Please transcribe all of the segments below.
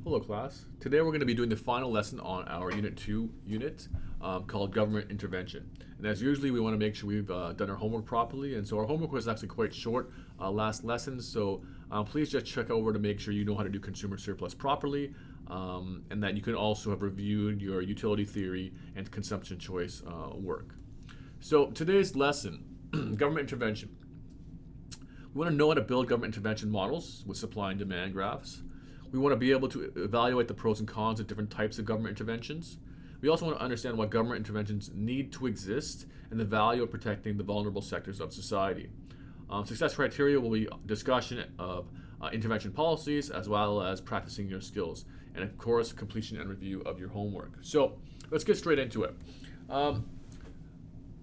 Hello class. Today we're going to be doing the final lesson on our Unit 2 unit called Government Intervention. And as usually we want to make sure we've done our homework properly, and so our homework was actually quite short last lesson, so please just check over to make sure you know how to do consumer surplus properly, and that you can also have reviewed your utility theory and consumption choice work. So today's lesson, Government Intervention. We want to know how to build government intervention models with supply and demand graphs. We want to be able to evaluate the pros and cons of different types of government interventions. We also want to understand why government interventions need to exist and the value of protecting the vulnerable sectors of society. Success criteria will be discussion of intervention policies as well as practicing your skills. And of course, completion and review of your homework. So let's get straight into it.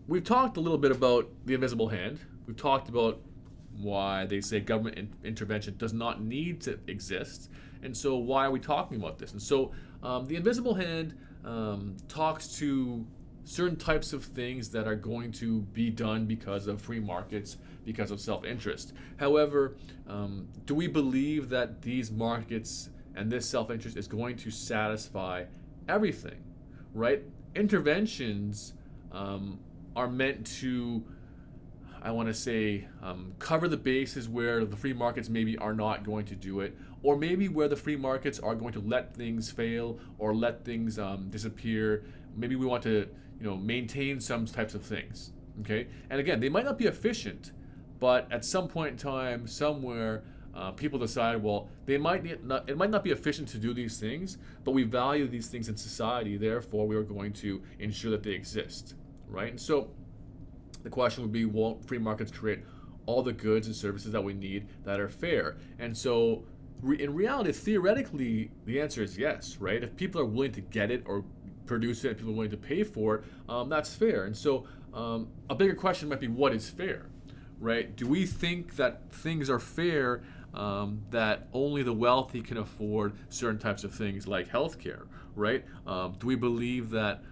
We've talked a little bit about the invisible hand. We've talked about why they say government intervention does not need to exist. And so why are we talking about this? And so the invisible hand talks to certain types of things that are going to be done because of free markets, because of self-interest. However, do we believe that these markets and this self-interest is going to satisfy everything, right? Interventions are meant to, I want to say, cover the bases where the free markets maybe are not going to do it, or maybe where the free markets are going to let things fail or let things disappear. Maybe we want to, maintain some types of things. Okay, and again, they might not be efficient, but at some point in time, somewhere, people decide, well, it might not be efficient to do these things, but we value these things in society. Therefore, we are going to ensure that they exist, right? And so the question would be, won't free markets create all the goods and services that we need that are fair? And so in reality, theoretically, the answer is yes, right? If people are willing to get it or produce it and people are willing to pay for it, that's fair. And so a bigger question might be, what is fair, right? Do we think that things are fair, that only the wealthy can afford certain types of things like healthcare, right? Do we believe that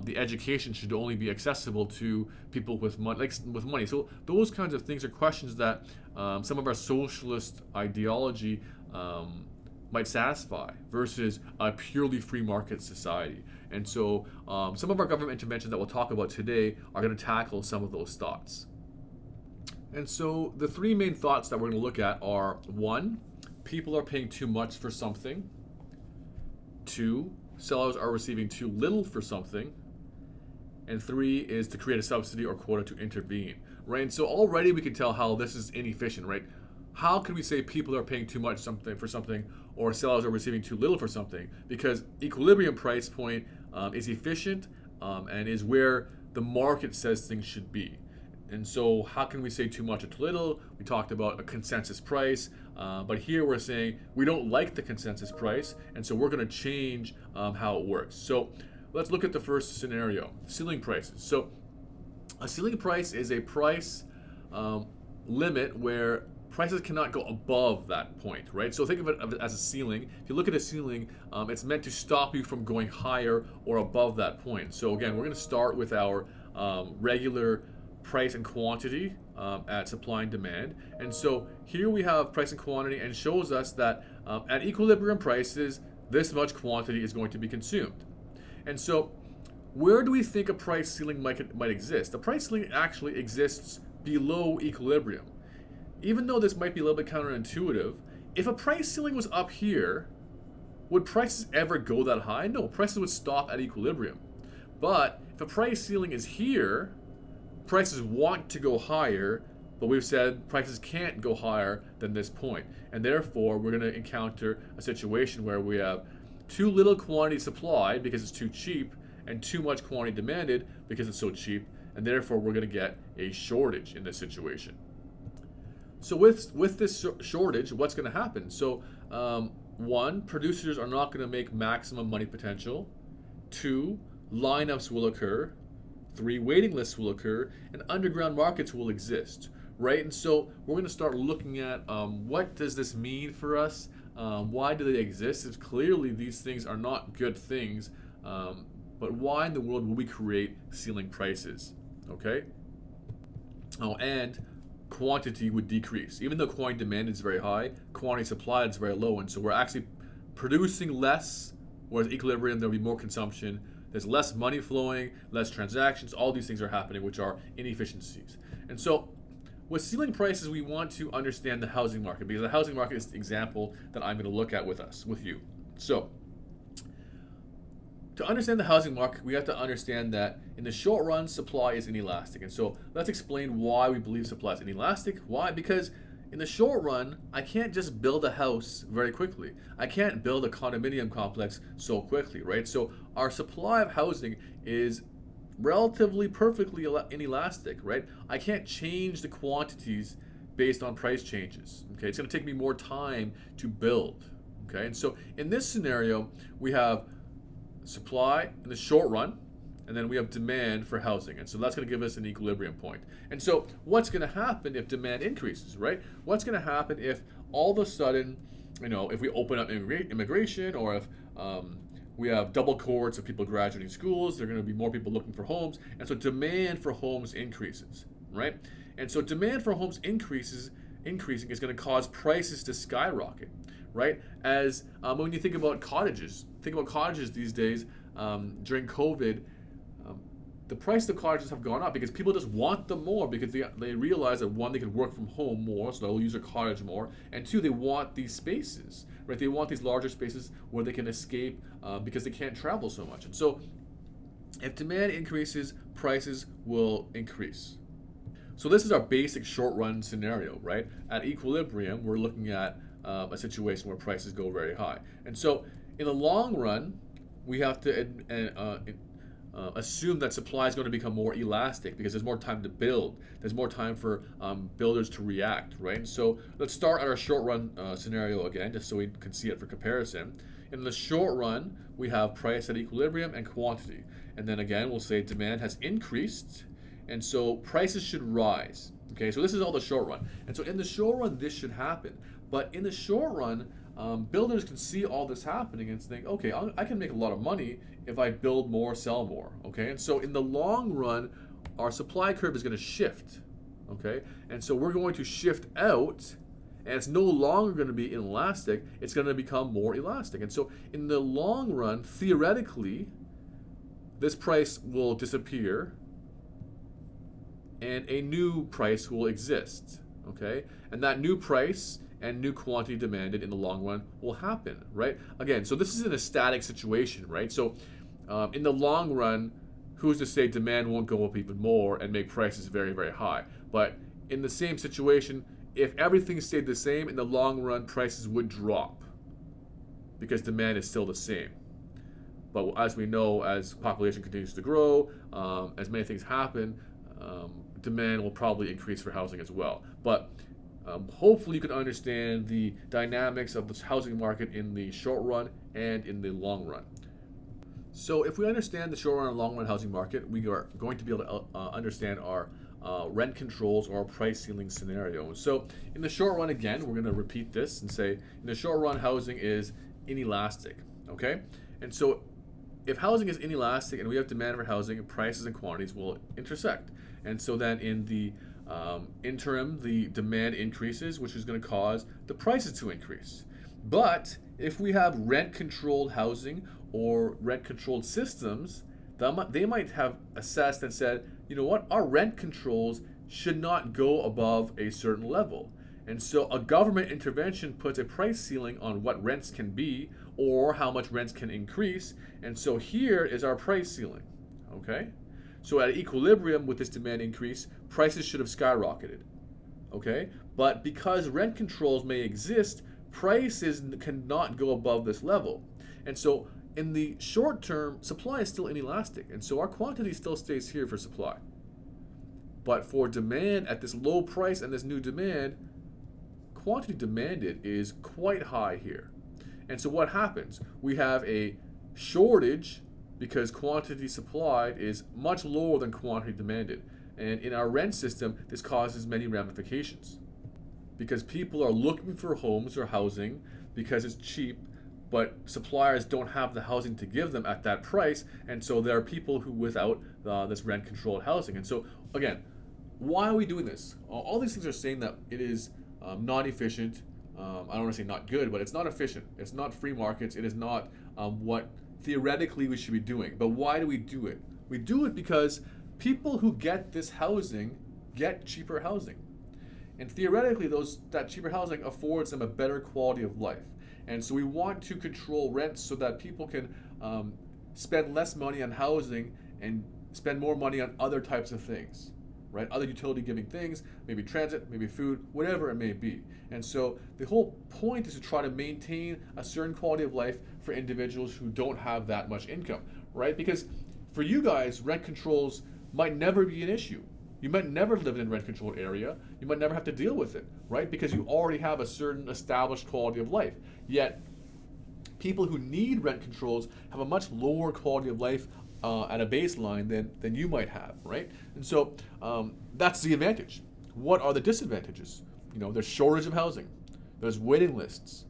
the education should only be accessible to people with money. So those kinds of things are questions that some of our socialist ideology might satisfy versus a purely free market society. And so some of our government interventions that we'll talk about today are going to tackle some of those thoughts. And so the three main thoughts that we're going to look at are: one, people are paying too much for something; two, sellers are receiving too little for something; and three is to create a subsidy or quota to intervene, right? And so already we can tell how this is inefficient, right? How can we say people are paying too much for something or sellers are receiving too little for something? Because equilibrium price point is efficient and is where the market says things should be. And so how can we say too much or too little? We talked about a consensus price, but here we're saying we don't like the consensus price, and so we're going to change how it works. So let's look at the first scenario, ceiling prices. So a ceiling price is a price limit where prices cannot go above that point, right? So think of it as a ceiling. If you look at a ceiling, it's meant to stop you from going higher or above that point. So again, we're going to start with our regular price and quantity at supply and demand. And so here we have price and quantity, and shows us that at equilibrium prices, this much quantity is going to be consumed. And so where do we think a price ceiling might exist? The price ceiling actually exists below equilibrium. Even though this might be a little bit counterintuitive, if a price ceiling was up here, would prices ever go that high? No, prices would stop at equilibrium. But if a price ceiling is here, prices want to go higher, but we've said prices can't go higher than this point. And therefore, we're going to encounter a situation where we have too little quantity supplied because it's too cheap, and too much quantity demanded because it's so cheap, and therefore we're going to get a shortage in this situation. So with this shortage, what's going to happen? So one, producers are not going to make maximum money potential. Two, lineups will occur. Three, waiting lists will occur, and underground markets will exist, right? And so we're going to start looking at what does this mean for us? Why do they exist? It's clearly these things are not good things, but why in the world will we create ceiling prices? Okay. Oh, and quantity would decrease. Even though quantity demand is very high, quantity supplied is very low, and so we're actually producing less, whereas equilibrium, there'll be more consumption. There's less money flowing, less transactions. All these things are happening, which are inefficiencies. And so with ceiling prices, we want to understand the housing market, because the housing market is the example that I'm going to look at with you. So to understand the housing market, we have to understand that in the short run, supply is inelastic. And so let's explain why we believe supply is inelastic. Why? Because in the short run, I can't just build a house very quickly. I can't build a condominium complex so quickly, right? So our supply of housing is relatively perfectly inelastic, right? I can't change the quantities based on price changes. Okay, it's going to take me more time to build. Okay, and so in this scenario, we have supply in the short run, and then we have demand for housing. And so that's going to give us an equilibrium point. And so what's going to happen if demand increases, right? What's going to happen if all of a sudden, if we open up immigration, or if we have double cohorts of people graduating schools, there are going to be more people looking for homes. And so demand for homes increases, right? And so demand for homes increasing is going to cause prices to skyrocket, right? As when you think about cottages these days, during COVID, the price of cottages have gone up because people just want them more, because they realize that, one, they can work from home more, so they'll use their cottage more, and two, they want these spaces, right? They want these larger spaces where they can escape because they can't travel so much. And so if demand increases, prices will increase. So this is our basic short run scenario, right? At equilibrium, we're looking at a situation where prices go very high. And so in the long run, we have to assume that supply is going to become more elastic, because there's more time to build. There's more time for builders to react, right? And so let's start at our short run scenario again, just so we can see it for comparison. In the short run, we have price at equilibrium and quantity. And then again, we'll say demand has increased, and so prices should rise. Okay, so this is all the short run. And so in the short run, this should happen. But in the short run, builders can see all this happening and think, okay, I can make a lot of money if I build more, sell more. Okay, and so in the long run, our supply curve is going to shift. Okay, and so we're going to shift out, and it's no longer going to be inelastic, it's going to become more elastic. And so in the long run, theoretically, this price will disappear and a new price will exist. Okay, and that new price and new quantity demanded in the long run will happen, right? Again, so this is in a static situation, right? So in the long run, who's to say demand won't go up even more and make prices very, very high? But in the same situation, if everything stayed the same, in the long run, prices would drop because demand is still the same. But as we know, as population continues to grow, as many things happen, demand will probably increase for housing as well. But hopefully you can understand the dynamics of this housing market in the short run and in the long run. So if we understand the short run and long run housing market, we are going to be able to understand our rent controls or price ceiling scenario. So in the short run, again, we're going to repeat this and say in the short run, housing is inelastic. Okay? And so if housing is inelastic and we have demand for housing, prices and quantities will intersect. And so then in the interim, the demand increases, which is going to cause the prices to increase. But if we have rent-controlled housing or rent-controlled systems, they might have assessed and said, you know what, our rent controls should not go above a certain level. And so a government intervention puts a price ceiling on what rents can be or how much rents can increase. And so here is our price ceiling, okay? So at equilibrium with this demand increase, prices should have skyrocketed, okay? But because rent controls may exist, prices cannot go above this level. And so in the short term, supply is still inelastic. And so our quantity still stays here for supply. But for demand at this low price and this new demand, quantity demanded is quite high here. And so what happens? We have a shortage because quantity supplied is much lower than quantity demanded. And in our rent system, this causes many ramifications. Because people are looking for homes or housing because it's cheap, but suppliers don't have the housing to give them at that price, and so there are people who without this rent-controlled housing. And so, again, why are we doing this? All these things are saying that it is not efficient, I don't want to say not good, but it's not efficient. It's not free markets. It is not what theoretically we should be doing. But why do we do it? We do it because people who get this housing get cheaper housing. And theoretically, that cheaper housing affords them a better quality of life. And so we want to control rents so that people can spend less money on housing and spend more money on other types of things, right? Other utility giving things, maybe transit, maybe food, whatever it may be. And so the whole point is to try to maintain a certain quality of life for individuals who don't have that much income, right? Because for you guys, rent controls might never be an issue. You might never live in a rent controlled area. You might never have to deal with it, right? Because you already have a certain established quality of life. Yet, people who need rent controls have a much lower quality of life at a baseline than you might have, right? And so that's the advantage. What are the disadvantages? There's shortage of housing. There's waiting lists,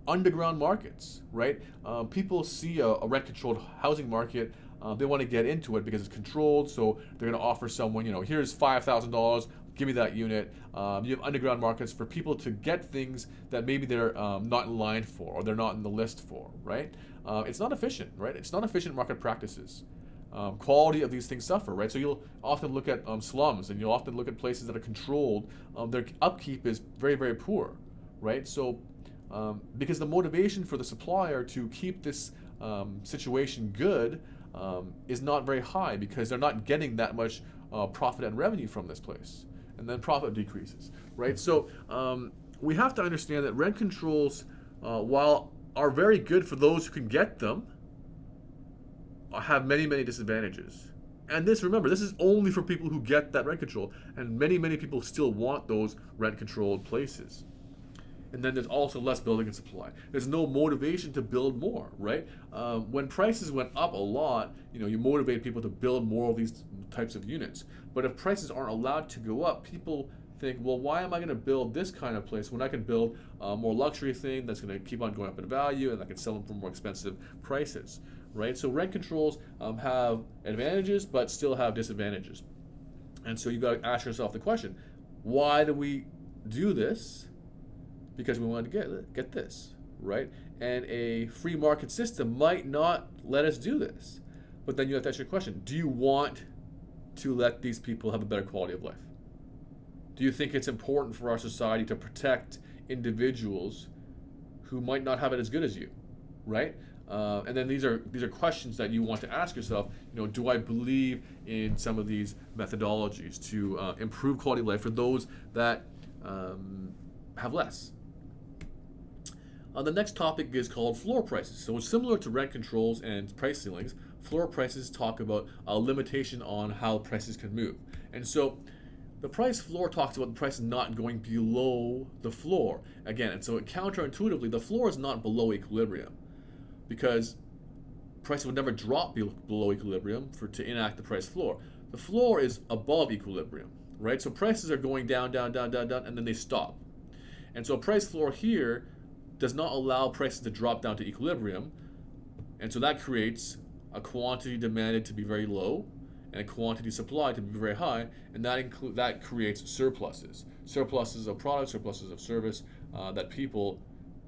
underground markets, right? People see a rent-controlled housing market. They want to get into it because it's controlled, so they're going to offer someone, here's $5,000, give me that unit. You have underground markets for people to get things that maybe they're not in line for or they're not in the list for, right? It's not efficient, right? It's not efficient market practices. Quality of these things suffer, right? So you'll often look at slums, and you'll often look at places that are controlled. Their upkeep is very, very poor, right? So because the motivation for the supplier to keep this situation good is not very high because they're not getting that much profit and revenue from this place, and then profit decreases, right? So we have to understand that rent controls, while are very good for those who can get them, have many, many disadvantages. And remember, this is only for people who get that rent control, and many, many people still want those rent-controlled places. And then there's also less building and supply. There's no motivation to build more, right? When prices went up a lot, you motivate people to build more of these types of units. But if prices aren't allowed to go up, people think, well, why am I going to build this kind of place when I can build a more luxury thing that's going to keep on going up in value, and I can sell them for more expensive prices, right? So rent controls have advantages, but still have disadvantages. And so you got to ask yourself the question, why do we do this? Because we want to get this, right? And a free market system might not let us do this. But then you have to ask your question, do you want to let these people have a better quality of life? Do you think it's important for our society to protect individuals who might not have it as good as you, right? And then these are questions that you want to ask yourself. Do I believe in some of these methodologies to improve quality of life for those that have less? The next topic is called floor prices. So it's similar to rent controls and price ceilings. Floor prices talk about a limitation on how prices can move. And so the price floor talks about the price not going below the floor. Again, and so counterintuitively, the floor is not below equilibrium, because prices would never drop below equilibrium to enact the price floor. The floor is above equilibrium, right? So prices are going down, down, down, down, down, and then they stop. And so a price floor here does not allow prices to drop down to equilibrium, and so that creates a quantity demanded to be very low and a quantity supplied to be very high, and that creates surpluses of products, surpluses of service that people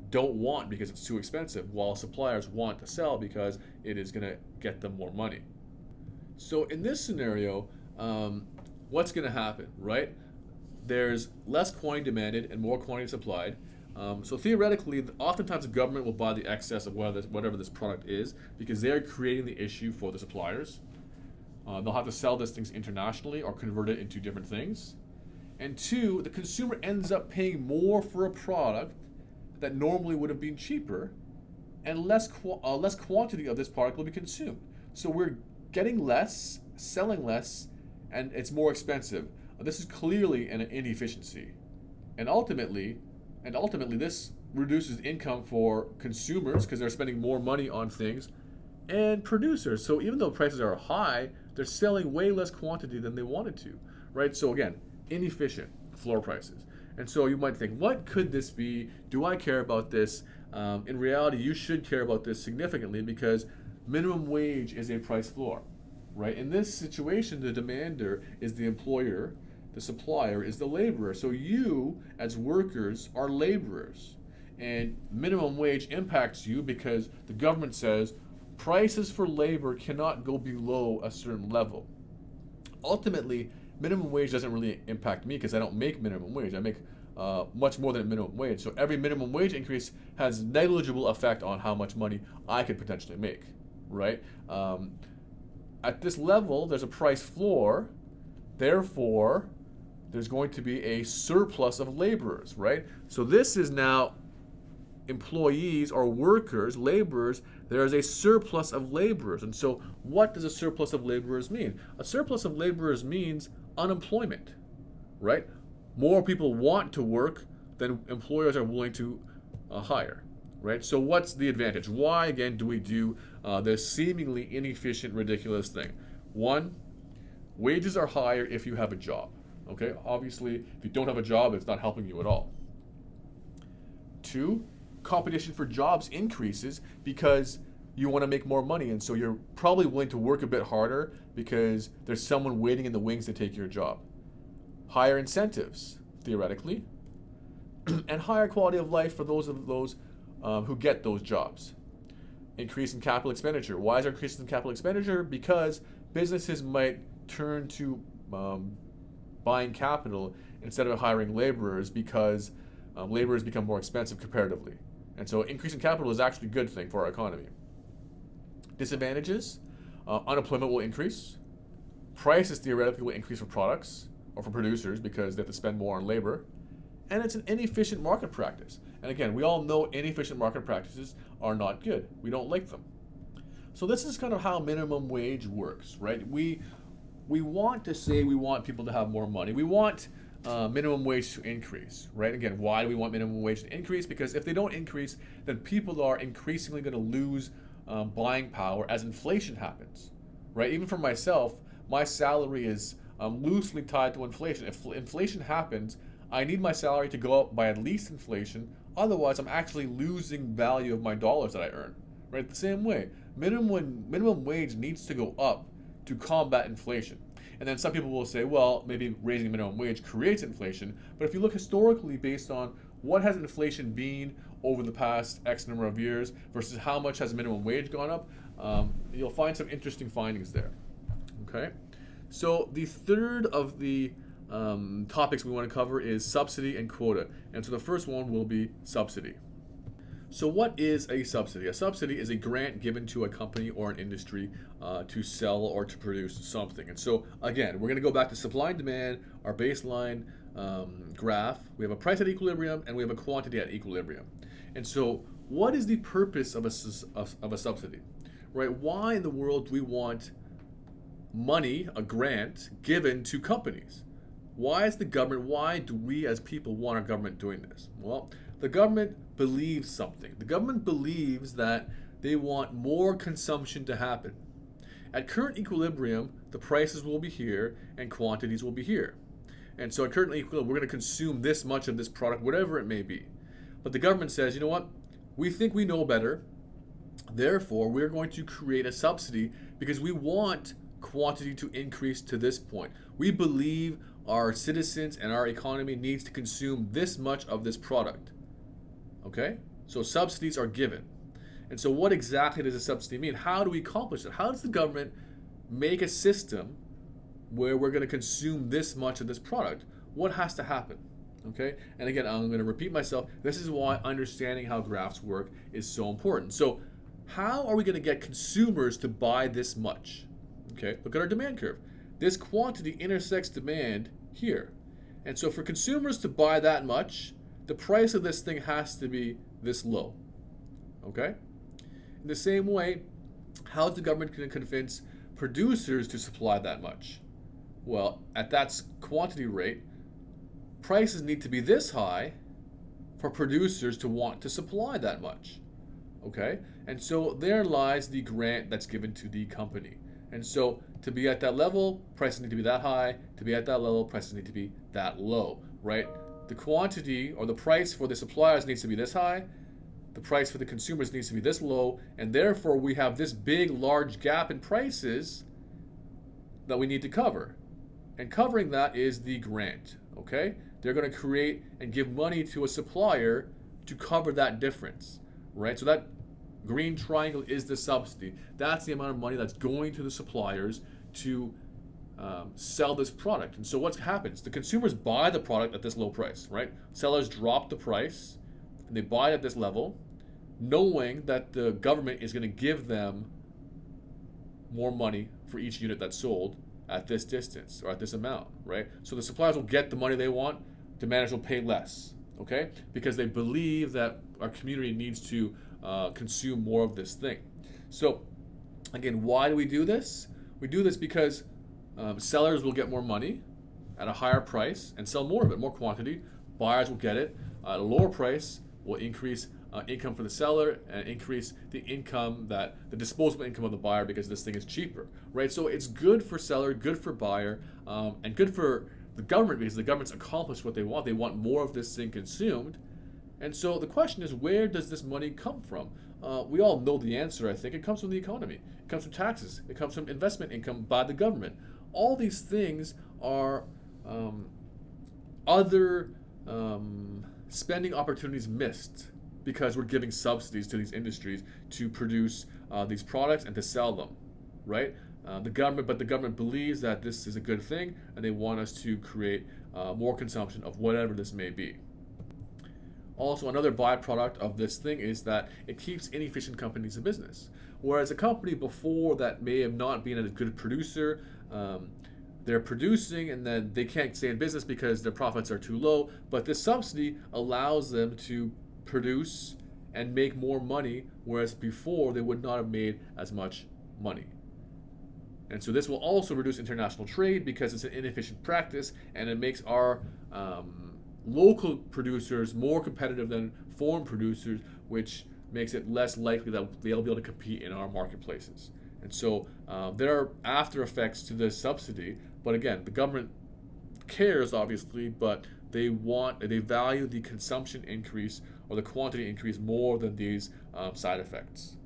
don't want because it's too expensive, while suppliers want to sell because it is going to get them more money. So in this scenario, what's going to happen, right? There's less quantity demanded and more quantity supplied. So theoretically, oftentimes the government will buy the excess of whatever this product is because they're creating the issue for the suppliers. They'll have to sell these things internationally or convert it into different things. And two, the consumer ends up paying more for a product that normally would have been cheaper, and less quantity of this product will be consumed. So we're getting less, selling less, and it's more expensive. This is clearly an inefficiency. And ultimately this reduces income for consumers because they're spending more money on things, and producers. So even though prices are high, they're selling way less quantity than they wanted to, right? So again, inefficient floor prices. And so you might think, what could this be? Do I care about this? In reality, you should care about this significantly because minimum wage is a price floor, right? In this situation, the demander is the employer, the supplier is the laborer. So you, as workers, are laborers. And minimum wage impacts you because the government says prices for labor cannot go below a certain level. Ultimately, minimum wage doesn't really impact me because I don't make minimum wage. I make much more than minimum wage. So every minimum wage increase has negligible effect on how much money I could potentially make, right? At this level, there's a price floor. Therefore, there's going to be a surplus of laborers, right? So this is now employees or workers, laborers. There is a surplus of laborers. And so what does a surplus of laborers mean? A surplus of laborers means unemployment, right? More people want to work than employers are willing to hire, right? So what's the advantage? Why, again, do we do this seemingly inefficient, ridiculous thing? One, wages are higher if you have a job, okay? Obviously, if you don't have a job, it's not helping you at all. Two, competition for jobs increases because you want to make more money, and so you're probably willing to work a bit harder because there's someone waiting in the wings to take your job. Higher incentives, theoretically, and higher quality of life for those who get those jobs. Increase in capital expenditure. Why is there increase in capital expenditure? Because businesses might turn to buying capital instead of hiring laborers because laborers become more expensive comparatively. And so increasing capital is actually a good thing for our economy. Disadvantages, unemployment will increase. Prices theoretically will increase for products or for producers because they have to spend more on labor. And it's an inefficient market practice. And again, we all know inefficient market practices are not good. We don't like them. So this is kind of how minimum wage works, right? We want to say we want people to have more money. We want minimum wage to increase, right? Again, why do we want minimum wage to increase? Because if they don't increase, then people are increasingly going to lose buying power as inflation happens, right? Even for myself, my salary is loosely tied to inflation. If inflation happens, I need my salary to go up by at least inflation. Otherwise, I'm actually losing value of my dollars that I earn, right? The same way, minimum wage needs to go up to combat inflation. And then some people will say, well, maybe raising minimum wage creates inflation. But if you look historically based on what has inflation been over the past X number of years versus how much has minimum wage gone up, you'll find some interesting findings there. Okay? So the third of the topics we want to cover is subsidy and quota. And so the first one will be subsidy. So what is a subsidy? A subsidy is a grant given to a company or an industry to sell or to produce something. And so again, we're going to go back to supply and demand, our baseline graph. We have a price at equilibrium and we have a quantity at equilibrium. And so what is the purpose of a subsidy? Right? Why in the world do we want money, a grant, given to companies? Why do we as people want our government doing this? Well, the government believes something. The government believes that they want more consumption to happen. At current equilibrium, the prices will be here and quantities will be here. And so at current equilibrium, we're going to consume this much of this product, whatever it may be. But the government says, you know what? We think we know better. Therefore, we're going to create a subsidy because we want quantity to increase to this point. We believe our citizens and our economy needs to consume this much of this product. Okay? So subsidies are given. And so what exactly does a subsidy mean? How do we accomplish it? How does the government make a system where we're going to consume this much of this product? What has to happen? Okay? And again, I'm going to repeat myself. This is why understanding how graphs work is so important. So how are we going to get consumers to buy this much? Okay? Look at our demand curve. This quantity intersects demand here. And so for consumers to buy that much, the price of this thing has to be this low. Okay? In the same way, how is the government going to convince producers to supply that much? Well, at that quantity rate, prices need to be this high for producers to want to supply that much. Okay? And so there lies the grant that's given to the company. And so to be at that level, prices need to be that high. To be at that level, prices need to be that low, right? The quantity or the price for the suppliers needs to be this high. The price for the consumers needs to be this low. And therefore, we have this big, large gap in prices that we need to cover. And covering that is the grant, okay? They're going to create and give money to a supplier to cover that difference, right? So that green triangle is the subsidy. That's the amount of money that's going to the suppliers to sell this product. And so what happens? The consumers buy the product at this low price, right? Sellers drop the price and they buy it at this level, knowing that the government is going to give them more money for each unit that's sold at this distance or at this amount, right? So the suppliers will get the money they want, demanders will pay less, okay? Because they believe that our community needs to consume more of this thing. So again, why do we do this? We do this because sellers will get more money at a higher price and sell more of it, more quantity. Buyers will get it at a lower price, will increase income for the seller and increase the income, that the disposable income of the buyer, because this thing is cheaper, right? So it's good for seller, good for buyer, and good for the government, because the government's accomplished what they want. They want more of this thing consumed. And so the question is, where does this money come from? We all know the answer, I think. It comes from the economy. It comes from taxes. It comes from investment income by the government. All these things are other spending opportunities missed because we're giving subsidies to these industries to produce these products and to sell them, right? The government believes that this is a good thing, and they want us to create more consumption of whatever this may be. Also, another byproduct of this thing is that it keeps inefficient companies in business. Whereas a company before that may have not been a good producer, they're producing and then they can't stay in business because their profits are too low, but this subsidy allows them to produce and make more money, whereas before they would not have made as much money. And so this will also reduce international trade because it's an inefficient practice, and it makes our local producers more competitive than foreign producers, which makes it less likely that they'll be able to compete in our marketplaces. And so there are after effects to this subsidy, but again, the government cares obviously, but they value the consumption increase or the quantity increase more than these side effects.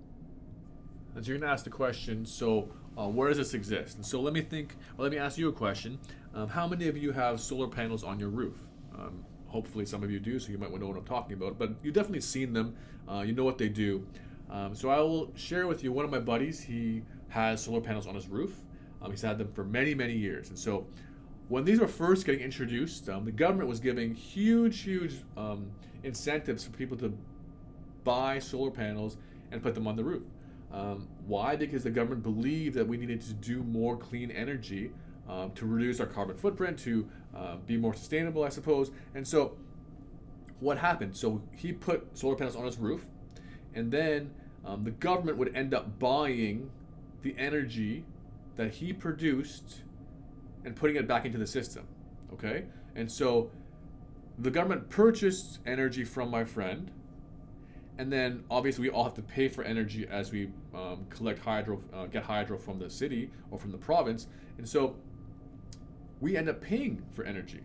And so you're going to ask the question, so where does this exist? And so let me ask you a question. How many of you have solar panels on your roof? Hopefully some of you do, so you might know what I'm talking about, but you've definitely seen them. You know what they do. So I will share with you one of my buddies. He has solar panels on his roof. He's had them for many, many years. And so when these were first getting introduced, the government was giving huge incentives for people to buy solar panels and put them on the roof. Why? Because the government believed that we needed to do more clean energy to reduce our carbon footprint, to be more sustainable, I suppose. And so what happened? So he put solar panels on his roof, and then the government would end up buying the energy that he produced and putting it back into the system, okay? And so the government purchased energy from my friend, and then obviously we all have to pay for energy as we get hydro from the city or from the province, and so we end up paying for energy.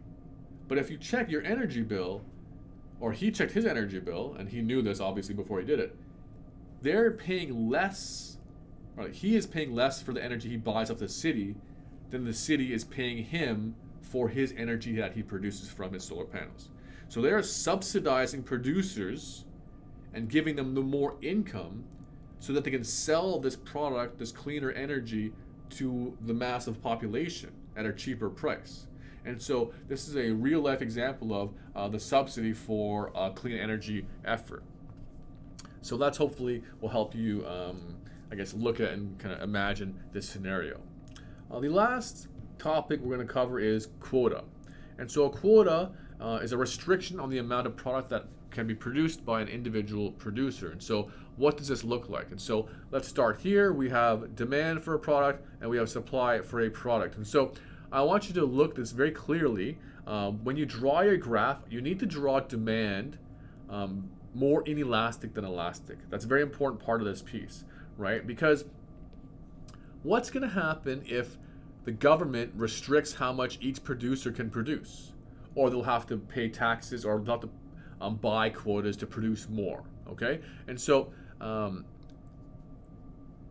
But if you check your energy bill, or he checked his energy bill, and he knew this obviously before he did it, they're paying less, or he is paying less for the energy he buys off the city than the city is paying him for his energy that he produces from his solar panels. So they're subsidizing producers and giving them the more income so that they can sell this product, this cleaner energy, to the massive population at a cheaper price. And so this is a real life example of the subsidy for a clean energy effort. So that's hopefully will help you, look at and kind of imagine this scenario. The last topic we're going to cover is quota. And so a quota is a restriction on the amount of product that can be produced by an individual producer. And so what does this look like? And so let's start here. We have demand for a product and we have supply for a product. And so I want you to look at this very clearly. When you draw your graph, you need to draw demand more inelastic than elastic. That's a very important part of this piece, right? Because what's going to happen if the government restricts how much each producer can produce? Or they'll have to pay taxes, or they'll have to buy quotas to produce more, okay? And so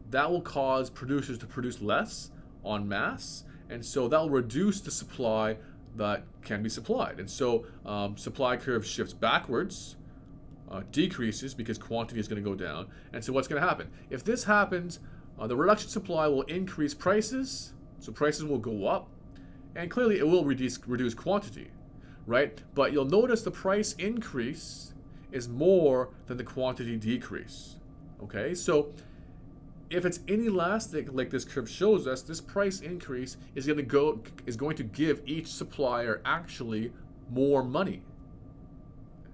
that will cause producers to produce less en masse, and so that will reduce the supply that can be supplied. And so supply curve shifts backwards decreases because quantity is going to go down. And so what's going to happen? If this happens, the reduction supply will increase prices, so prices will go up, and clearly it will reduce quantity, right? But you'll notice the price increase is more than the quantity decrease. Okay, so if it's inelastic, like this curve shows us, this price increase is going to give each supplier actually more money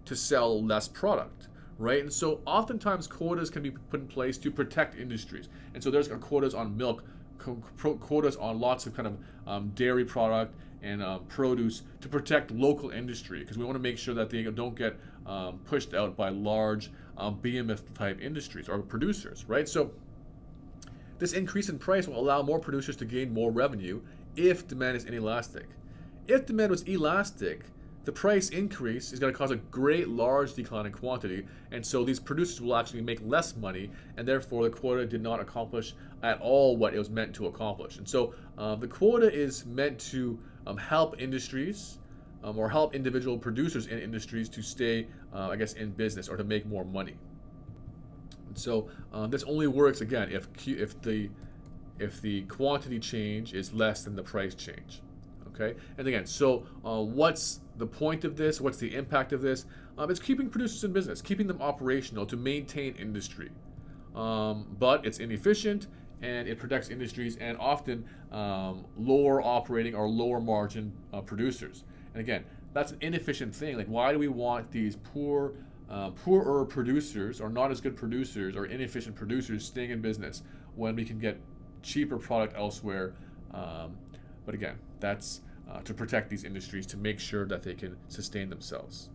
to sell less product, right? And so oftentimes quotas can be put in place to protect industries. And so there's quotas on milk, quotas on lots of kind of dairy product and produce to protect local industry, because we want to make sure that they don't get pushed out by large behemoth type industries or producers, right? So this increase in price will allow more producers to gain more revenue if demand is inelastic. If demand was elastic, the price increase is going to cause a great large decline in quantity, and so these producers will actually make less money, and therefore the quota did not accomplish at all what it was meant to accomplish. And so the quota is meant to help industries or help individual producers in industries to stay, in business or to make more money. And so this only works again if the quantity change is less than the price change. Okay, and again, so what's the point of this? What's the impact of this? It's keeping producers in business, keeping them operational to maintain industry. But it's inefficient and it protects industries and often lower operating or lower margin producers. And again, that's an inefficient thing. Like, why do we want these poorer producers or not as good producers or inefficient producers staying in business when we can get cheaper product elsewhere? But again, that's to protect these industries, to make sure that they can sustain themselves.